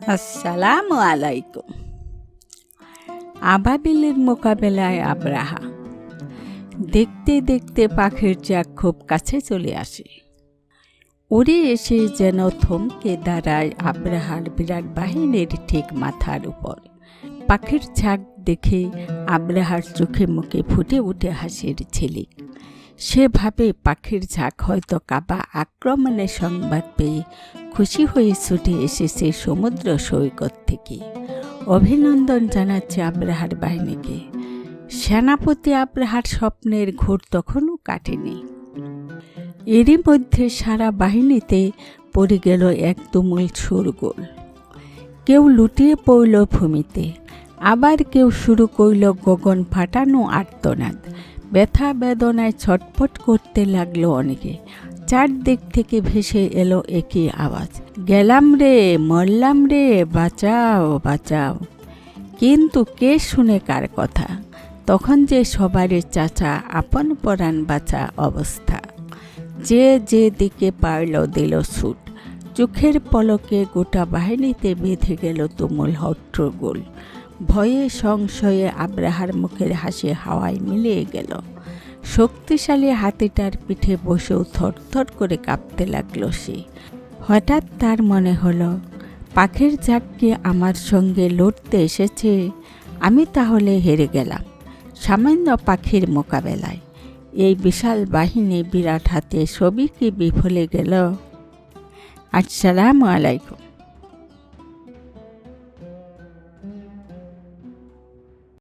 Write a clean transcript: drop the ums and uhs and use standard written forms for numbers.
আসসালামু আলাইকুম। আবাবিলের মোকাবেলায় আব্রাহা। দেখতে দেখতে পাখির ঝাঁক খুব কাছে চলে আসে। উড়ে এসে যেন থমকে দাঁড়ায় আব্রাহার বিরাট বাহিনীর ঠিক মাথার উপর। পাখির ঝাঁক দেখে আব্রাহার চোখে মুখে ফুটে উঠে হাসির ঝিলিক। সে ভাবে পাখির ঝাঁক হয়তো কাবা আক্রমণের সংবাদ পেয়ে খুশি হয়ে ছুটে এসেছে সমুদ্র সৈকত থেকে। অভিনন্দন জানাচ্ছে আব্রাহার বাহিনীকে। সেনাপতি আব্রাহার স্বপ্নের ঘোর তখনও কাটেনি। এরই মধ্যে সারা বাহিনীতে পড়ে গেল এক তুমুল শোরগোল। কেউ লুটিয়ে পড়ল ভূমিতে, আবার কেউ শুরু করল গগন ফাটানো আর্তনাদ। ব্যথা বেদনায় ছটফট করতে লাগলো অনেকে। চারদিক থেকে ভেসে এলো একই আওয়াজ, গেলাম রে, মরলাম রে, বাঁচাও বাঁচাও। কিন্তু কে শুনে কার কথা? তখন যে সবারই চাচা আপন পরাণ বাঁচা অবস্থা। যে দিকে পারল দিল ছুট। চোখের পলকে গোটা বাহিনীতে বেঁধে গেল তুমুল হট্টগোল। ভয়ে সংশয়ে আব্রাহার মুখের হাসি হাওয়ায় মিলিয়ে গেল। শক্তিশালী হাতিটার পিঠে বসেও থরথর করে কাঁপতে লাগলো সে। হঠাৎ তার মনে হলো, পাখির ঝাঁক কি আমার সঙ্গে লড়তে এসেছে? আমি তাহলে হেরে গেলাম সামান্য পাখির মোকাবেলায়। এই বিশাল বাহিনী বিরাট হাতে সবই কি বিফলে গেল? আসসালামু আলাইকুম।